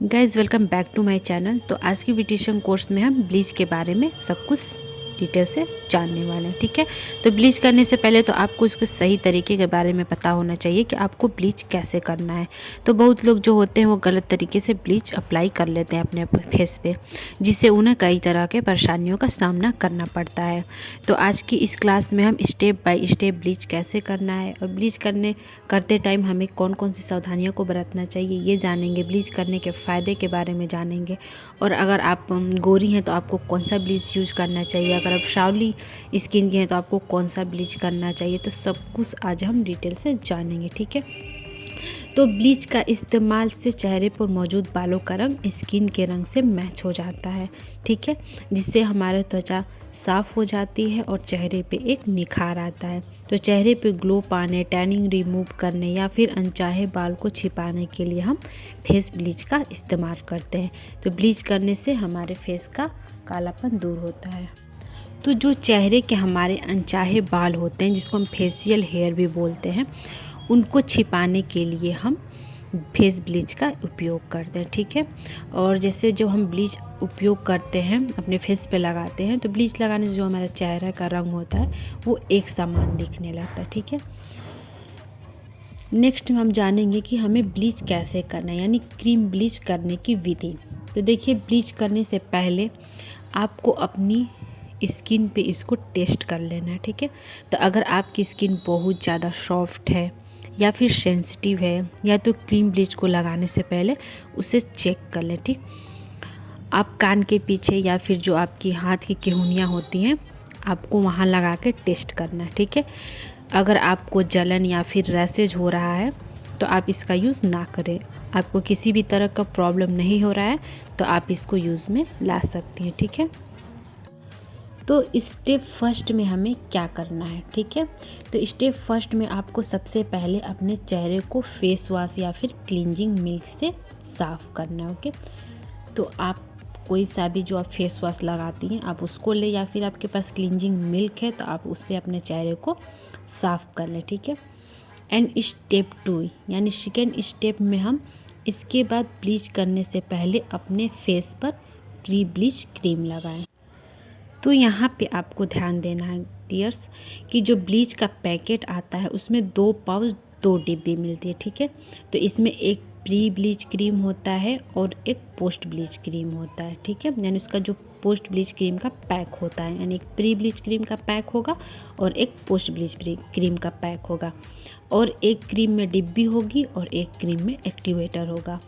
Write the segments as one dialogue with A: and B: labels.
A: Guys welcome back to my channel. तो आज की ब्यूटिशियन कोर्स में हम ब्लीच के बारे में सब कुछ डिटेल से जानने वाले हैं। ठीक है, तो ब्लीच करने से पहले तो आपको इसके सही तरीके के बारे में पता होना चाहिए कि आपको ब्लीच कैसे करना है। तो बहुत लोग जो होते हैं वो गलत तरीके से ब्लीच अप्लाई कर लेते हैं अपने फेस पे, जिससे उन्हें कई तरह के परेशानियों का सामना करना पड़ता है। तो आज की इस क्लास में हम स्टेप बाय स्टेप ब्लीच कैसे करना है और ब्लीच करते टाइम हमें कौन कौन सी सावधानियों को बरतना चाहिए ये जानेंगे। ब्लीच करने के फ़ायदे के बारे में जानेंगे, और अगर आप गोरी हैं तो आपको कौन सा ब्लीच यूज़ करना चाहिए, अगर आप सांवली स्किन के हैं तो आपको कौन सा ब्लीच करना चाहिए। तो सब कुछ आज हम डिटेल से जानेंगे। ठीक है, तो ब्लीच का इस्तेमाल से चेहरे पर मौजूद बालों का रंग स्किन के रंग से मैच हो जाता है। ठीक है, जिससे हमारी त्वचा साफ़ हो जाती है और चेहरे पे एक निखार आता है। तो चेहरे पे ग्लो पाने, टैनिंग रिमूव करने या फिर अनचाहे बाल को छिपाने के लिए हम फेस ब्लीच का इस्तेमाल करते हैं। तो ब्लीच करने से हमारे फेस का कालापन दूर होता है। तो जो चेहरे के हमारे अनचाहे बाल होते हैं, जिसको हम फेशियल हेयर भी बोलते हैं, उनको छिपाने के लिए हम फेस ब्लीच का उपयोग करते हैं। ठीक है, और जैसे जो हम ब्लीच उपयोग करते हैं अपने फेस पे लगाते हैं, तो ब्लीच लगाने से जो हमारा चेहरा का रंग होता है वो एक समान दिखने लगता है। ठीक है, नेक्स्ट हम जानेंगे कि हमें ब्लीच कैसे करना है, यानी क्रीम ब्लीच करने की विधि। तो देखिए, ब्लीच करने से पहले आपको अपनी स्किन पे इसको टेस्ट कर लेना है। ठीक है, तो अगर आपकी स्किन बहुत ज़्यादा सॉफ्ट है या फिर सेंसिटिव है, या तो क्रीम ब्लीच को लगाने से पहले उसे चेक कर लें। ठीक, आप कान के पीछे या फिर जो आपकी हाथ की केहूनियाँ होती हैं, आपको वहाँ लगा के टेस्ट करना है। ठीक है, अगर आपको जलन या फिर रैशेज हो रहा है तो आप इसका यूज़ ना करें। आपको किसी भी तरह का प्रॉब्लम नहीं हो रहा है तो आप इसको यूज़ में ला सकती हैं। ठीक है, तो स्टेप फर्स्ट में हमें क्या करना है। ठीक है, तो स्टेप फर्स्ट में आपको सबसे पहले अपने चेहरे को फेस वॉश या फिर क्लींजिंग मिल्क से साफ़ करना है। ओके, तो आप कोई सा भी जो आप फेस वॉश लगाती हैं आप उसको ले, या फिर आपके पास क्लींजिंग मिल्क है तो आप उससे अपने चेहरे को साफ़ कर लें। ठीक है, एंड स्टेप 2 यानी सेकेंड स्टेप में हम इसके बाद ब्लीच करने से पहले अपने फेस पर प्री ब्लीच क्रीम लगाएं। तो यहाँ पे आपको ध्यान देना है डियर्स कि जो ब्लीच का पैकेट आता है उसमें 2 पाउच 2 डिब्बी मिलती है। ठीक है, तो इसमें एक प्री ब्लीच क्रीम होता है और एक पोस्ट ब्लीच क्रीम होता है। ठीक है, यानी उसका जो पोस्ट ब्लीच क्रीम का पैक होता है, यानी एक प्री ब्लीच क्रीम का पैक होगा और एक पोस्ट ब्लीच क्रीम का पैक होगा, और एक क्रीम में डिब्बी होगी और एक क्रीम में एक्टिवेटर होगा।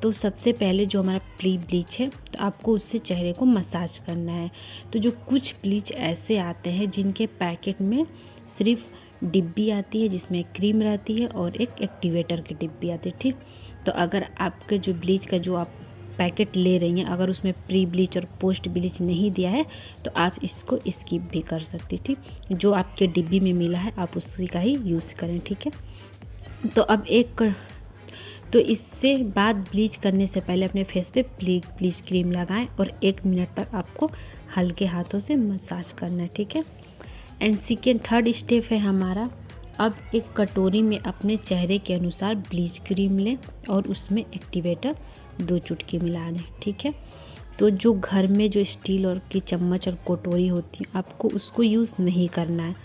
A: तो सबसे पहले जो हमारा प्री ब्लीच है तो आपको उससे चेहरे को मसाज करना है। तो जो कुछ ब्लीच ऐसे आते हैं जिनके पैकेट में सिर्फ डिब्बी आती है जिसमें क्रीम रहती है और एक एक्टिवेटर की डिब्बी आती है। ठीक, तो अगर आपके जो ब्लीच का जो आप पैकेट ले रही हैं अगर उसमें प्री ब्लीच और पोस्ट ब्लीच नहीं दिया है तो आप इसको स्किप भी कर सकती। ठीक, जो आपके डिब्बी में मिला है आप उसी का ही यूज़ करें। ठीक है, तो इससे बाद ब्लीच करने से पहले अपने फेस पे ब्लीच क्रीम लगाएं और 1 मिनट तक आपको हल्के हाथों से मसाज करना है। ठीक है, एंड थर्ड स्टेप है हमारा, अब एक कटोरी में अपने चेहरे के अनुसार ब्लीच क्रीम लें और उसमें एक्टिवेटर 2 चुटकी मिला दें। ठीक है, तो जो घर में जो स्टील और की चम्मच और कटोरी होती है आपको उसको यूज़ नहीं करना है।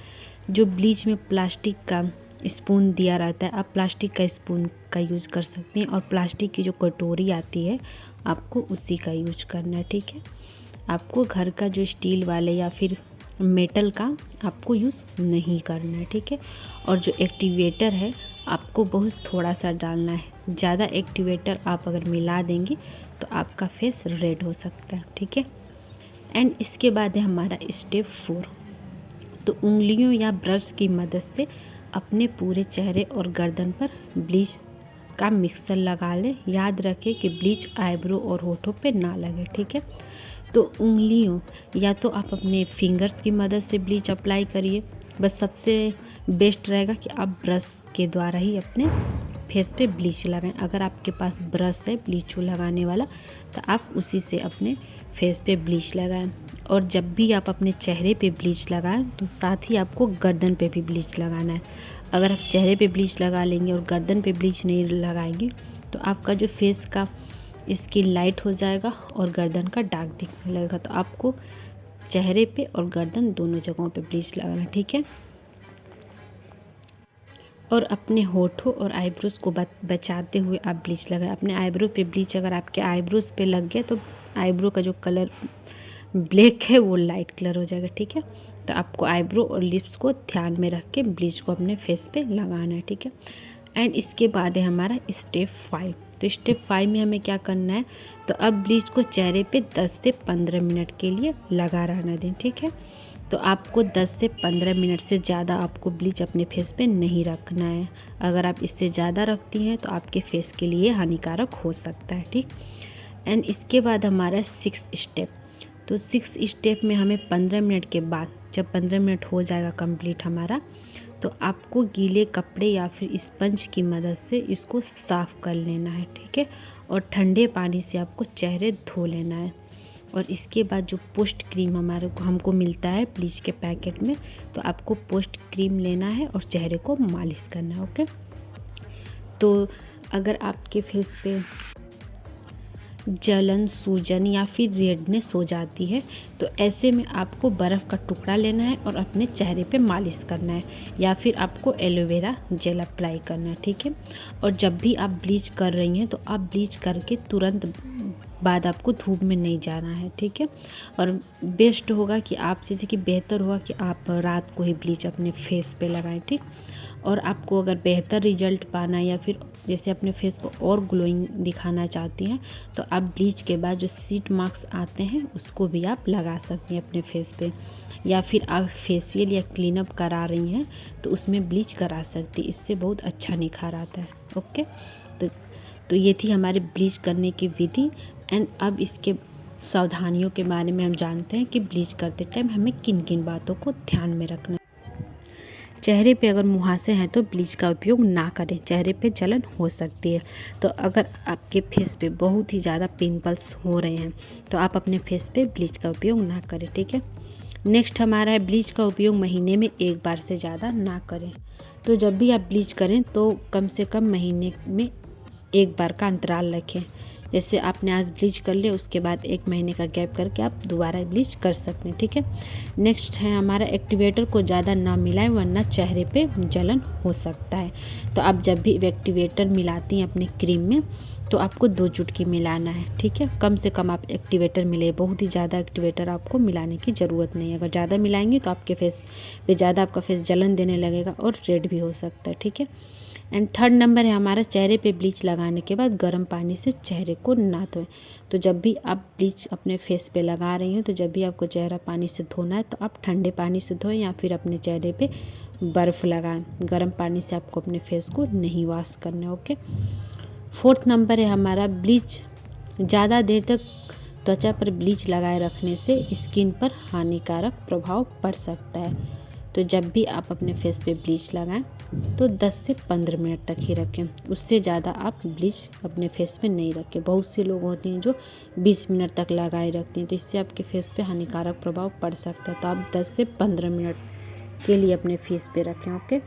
A: जो ब्लीच में प्लास्टिक का स्पून दिया रहता है आप प्लास्टिक का स्पून का यूज़ कर सकते हैं, और प्लास्टिक की जो कटोरी आती है आपको उसी का यूज करना है। ठीक है, आपको घर का जो स्टील वाले या फिर मेटल का आपको यूज़ नहीं करना है। ठीक है, और जो एक्टिवेटर है आपको बहुत थोड़ा सा डालना है, ज़्यादा एक्टिवेटर आप अगर मिला देंगी तो आपका फेस रेड हो सकता है। ठीक है, एंड इसके बाद है हमारा स्टेप 4। तो उंगलियों या ब्रश की मदद से अपने पूरे चेहरे और गर्दन पर ब्लीच का मिक्सचर लगा लें। याद रखें कि ब्लीच आईब्रो और होठों पे ना लगे। ठीक है, तो उंगलियों या तो आप अपने फिंगर्स की मदद से ब्लीच अप्लाई करिए, बस सबसे बेस्ट रहेगा कि आप ब्रश के द्वारा ही अपने फेस पे ब्लीच लगाएं। अगर आपके पास ब्रश है ब्लीच लगाने वाला तो आप उसी से अपने फेस पे ब्लीच लगाएं, और जब भी आप अपने चेहरे पे ब्लीच लगाएं तो साथ ही आपको गर्दन पे भी ब्लीच लगाना है। अगर आप चेहरे पे ब्लीच लगा लेंगे और गर्दन पे ब्लीच नहीं लगाएंगे तो आपका जो फेस का स्किन लाइट हो जाएगा और गर्दन का डार्क दिखने लगेगा। तो आपको चेहरे पे और गर्दन दोनों जगहों पे ब्लीच लगाना, ठीक है। और अपने होठों और आईब्रोज को बचाते हुए आप ब्लीच लगाएं। अपने आईब्रो पे ब्लीच अगर आपके आईब्रोज पे लग गया तो आईब्रो का जो कलर ब्लैक है वो लाइट कलर हो जाएगा, ठीक है। तो आपको आईब्रो और लिप्स को ध्यान में रख के ब्लीच को अपने फेस पे लगाना है, ठीक है। एंड इसके बाद है हमारा स्टेप 5। तो स्टेप 5 में हमें क्या करना है, तो अब ब्लीच को चेहरे पे 10 से 15 मिनट के लिए लगा रहना दें, ठीक है। तो आपको 10 से 15 मिनट से ज़्यादा आपको ब्लीच अपने फेस पे नहीं रखना है। अगर आप इससे ज़्यादा रखती हैं तो आपके फेस के लिए हानिकारक हो सकता है, ठीक। एंड इसके बाद हमारा 6 स्टेप। तो 6 स्टेप में हमें 15 मिनट के बाद, जब 15 मिनट हो जाएगा कंप्लीट हमारा, तो आपको गीले कपड़े या फिर स्पंज की मदद से इसको साफ़ कर लेना है, ठीक है। और ठंडे पानी से आपको चेहरे धो लेना है। और इसके बाद जो पोस्ट क्रीम हमको मिलता है ब्लीच के पैकेट में, तो आपको पोस्ट क्रीम लेना है और चेहरे को मालिश करना है, ओके। तो अगर आपके फेस पे जलन, सूजन या फिर रेडनेस हो जाती है तो ऐसे में आपको बर्फ़ का टुकड़ा लेना है और अपने चेहरे पे मालिश करना है, या फिर आपको एलोवेरा जेल अप्लाई करना है, ठीक है। और जब भी आप ब्लीच कर रही हैं तो आप ब्लीच करके तुरंत बाद आपको धूप में नहीं जाना है, ठीक है। और बेस्ट होगा कि आप, जैसे कि बेहतर होगा कि आप रात को ही ब्लीच अपने फेस पे लगाएं, ठीक। और आपको अगर बेहतर रिजल्ट पाना है या फिर जैसे अपने फेस को और ग्लोइंग दिखाना चाहती हैं तो आप ब्लीच के बाद जो सीट मार्क्स आते हैं उसको भी आप लगा सकती हैं अपने फेस पे, या फिर आप फेशियल या क्लीनअप करा रही हैं तो उसमें ब्लीच करा सकती, इससे बहुत अच्छा निखार आता है, ओके। तो ये थी हमारे ब्लीच करने की विधि। एंड अब इसके सावधानियों के बारे में हम जानते हैं कि ब्लीच करते टाइम हमें किन किन बातों को ध्यान में रखना है। चेहरे पे अगर मुहासे हैं तो ब्लीच का उपयोग ना करें, चेहरे पे जलन हो सकती है। तो अगर आपके फेस पे बहुत ही ज़्यादा पिंपल्स हो रहे हैं तो आप अपने फेस पे ब्लीच का उपयोग ना करें, ठीक है। नेक्स्ट हमारा है ब्लीच का उपयोग महीने में एक बार से ज़्यादा ना करें। तो जब भी आप ब्लीच करें तो कम से कम महीने में एक बार का अंतराल रखें। जैसे आपने आज ब्लीच कर लिया, उसके बाद 1 महीने का गैप करके आप दोबारा ब्लीच कर सकते हैं, ठीक है। नेक्स्ट है हमारा एक्टिवेटर को ज़्यादा ना मिलाएं वरना चेहरे पे जलन हो सकता है। तो आप जब भी एक्टिवेटर मिलाती हैं अपने क्रीम में तो आपको 2 चुटकी मिलाना है, ठीक है। कम से कम आप एक्टिवेटर मिले, बहुत ही ज़्यादा एक्टिवेटर आपको मिलाने की ज़रूरत नहीं है। अगर ज़्यादा मिलाएंगे तो आपके फेस पे ज़्यादा आपका फेस जलन देने लगेगा और रेड भी हो सकता है, ठीक है। एंड थर्ड नंबर है हमारा चेहरे पे ब्लीच लगाने के बाद गर्म पानी से चेहरे को ना धोएं। तो जब भी आप ब्लीच अपने फेस पे लगा रही हो तो जब भी आपको चेहरा पानी से धोना है तो आप ठंडे पानी से धोएं या फिर अपने चेहरे पे बर्फ़ लगाएं। गर्म पानी से आपको अपने फेस को नहीं वॉश करना है, ओके। फोर्थ नंबर है हमारा ब्लीच ज़्यादा देर तक त्वचा पर ब्लीच लगाए रखने से स्किन पर हानिकारक प्रभाव पड़ सकता है। तो जब भी आप अपने फेस पे ब्लीच लगाएं तो 10 से 15 मिनट तक ही रखें, उससे ज़्यादा आप ब्लीच अपने फेस पे नहीं रखें। बहुत से लोग होते हैं जो 20 मिनट तक लगाए रखते हैं, तो इससे आपके फेस पे हानिकारक प्रभाव पड़ सकता है। तो आप 10 से 15 मिनट के लिए अपने फेस पे रखें, ओके।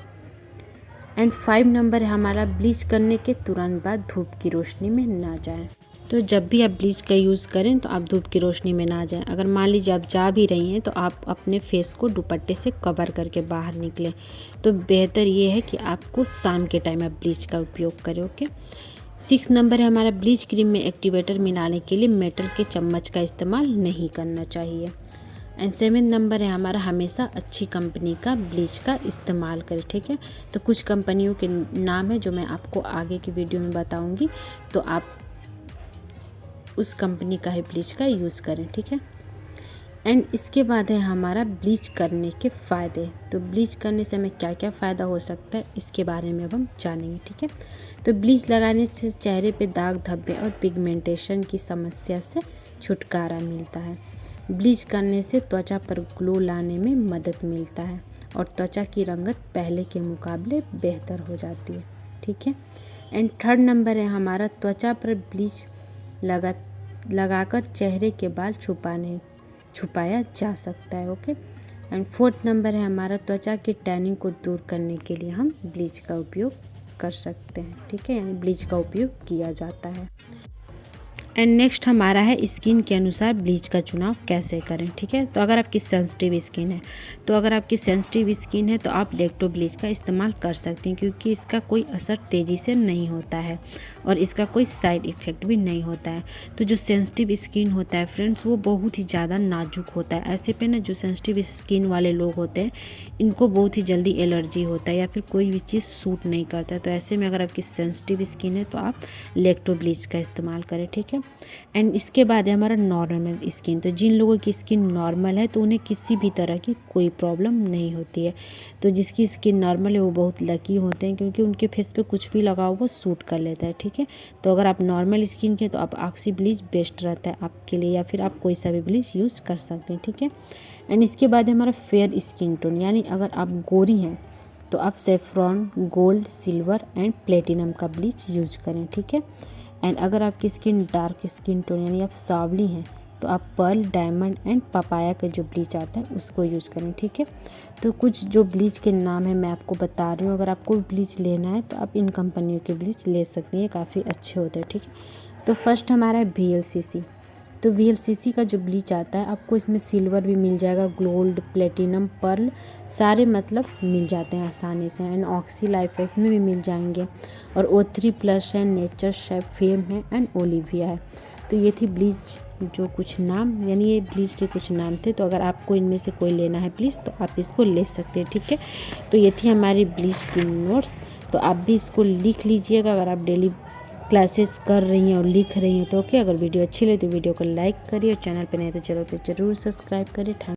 A: एंड 5 नंबर है हमारा ब्लीच करने के तुरंत बाद धूप की रोशनी में ना जाएं। तो जब भी आप ब्लीच का यूज़ करें तो आप धूप की रोशनी में ना जाएं। अगर मान लीजिए आप जा भी रही हैं तो आप अपने फेस को दुपट्टे से कवर करके बाहर निकलें। तो बेहतर ये है कि आपको शाम के टाइम आप ब्लीच का उपयोग करें, ओके। 6 नंबर है हमारा ब्लीच क्रीम में एक्टिवेटर मिलाने के लिए मेटल के चम्मच का इस्तेमाल नहीं करना चाहिए। एंड 7 नंबर है हमारा हमेशा अच्छी कंपनी का ब्लीच का इस्तेमाल करें, ठीक है। तो कुछ कंपनियों के नाम है जो मैं आपको आगे की वीडियो में बताऊंगी, तो आप उस कंपनी का ही ब्लीच का यूज़ करें, ठीक है। एंड इसके बाद है हमारा ब्लीच करने के फ़ायदे। तो ब्लीच करने से हमें क्या क्या फ़ायदा हो सकता है इसके बारे में अब हम जानेंगे, ठीक है। तो ब्लीच लगाने से चेहरे पे दाग धब्बे और पिगमेंटेशन की समस्या से छुटकारा मिलता है। ब्लीच करने से त्वचा पर ग्लो लाने में मदद मिलता है और त्वचा की रंगत पहले के मुकाबले बेहतर हो जाती है, ठीक है। एंड थर्ड नंबर है हमारा त्वचा पर ब्लीच लगाकर चेहरे के बाल छुपाया जा सकता है, ओके। एंड फोर्थ नंबर है हमारा त्वचा की टैनिंग को दूर करने के लिए हम ब्लीच का उपयोग कर सकते हैं, ठीक है, यानी ब्लीच का उपयोग किया जाता है। एंड नेक्स्ट हमारा है स्किन के अनुसार ब्लीच का चुनाव कैसे करें, ठीक है। तो अगर आपकी सेंसिटिव स्किन है तो आप लेक्टो ब्लीच का इस्तेमाल कर सकती हैं, क्योंकि इसका कोई असर तेज़ी से नहीं होता है और इसका कोई साइड इफ़ेक्ट भी नहीं होता है। तो जो सेंसिटिव स्किन होता है फ्रेंड्स, वो बहुत ही ज़्यादा नाजुक होता है। ऐसे पे ना जो सेंसिटिव स्किन वाले लोग होते हैं इनको बहुत ही जल्दी एलर्जी होता है या फिर कोई भी चीज़ सूट नहीं करता है। तो ऐसे में अगर आपकी सेंसिटिव स्किन है तो आप लेक्टो ब्लीच का इस्तेमाल करें, ठीक है। एंड इसके बाद है हमारा नॉर्मल स्किन। तो जिन लोगों की स्किन नॉर्मल है तो उन्हें किसी भी तरह की कोई प्रॉब्लम नहीं होती है। तो जिसकी स्किन नॉर्मल है वो बहुत लकी होते हैं, क्योंकि उनके फेस पे कुछ भी लगाओ वो सूट कर लेता है, ठीक है। तो अगर आप नॉर्मल स्किन के तो आप ऑक्सी ब्लीच बेस्ट रहता है आपके लिए, या फिर आप कोई सा भी ब्लीच यूज़ कर सकते हैं, ठीक है। एंड इसके बाद है हमारा फेयर स्किन टोन, यानी अगर आप गोरी हैं तो आप saffron, gold, silver and platinum का ब्लीच यूज करें, ठीक है। एंड अगर आपकी स्किन डार्क स्किन टोन यानी आप सांवली हैं तो आप पर्ल, डायमंड एंड पपाया का जो ब्लीच आता है उसको यूज़ करें, ठीक है। तो कुछ जो ब्लीच के नाम है मैं आपको बता रही हूँ, अगर आपको ब्लीच लेना है तो आप इन कंपनियों के ब्लीच ले सकती हैं, काफ़ी अच्छे होते हैं, ठीक है। तो फर्स्ट हमारा है VLCC। तो VLCC का जो ब्लीच आता है आपको इसमें सिल्वर भी मिल जाएगा, गोल्ड, प्लेटिनम, पर्ल सारे मतलब मिल जाते हैं आसानी से। एंड ऑक्सी लाइफ है इसमें भी मिल जाएंगे, और O3+ है, नेचर शेफ, फेम है एंड ओलिविया है। तो ये थी ब्लीच जो कुछ नाम, यानी ये ब्लीच के कुछ नाम थे। तो अगर आपको इनमें से कोई लेना है ब्लीच तो आप इसको ले सकते हैं, ठीक है। तो ये थी हमारी ब्लीच की नोट्स। तो आप भी इसको लिख लीजिएगा अगर आप डेली क्लासेस कर रही हैं और लिख रही हैं तो ओके। अगर वीडियो अच्छी लगे तो वीडियो को लाइक करिए और चैनल पर नहीं तो चैनल को जरूर सब्सक्राइब करिए।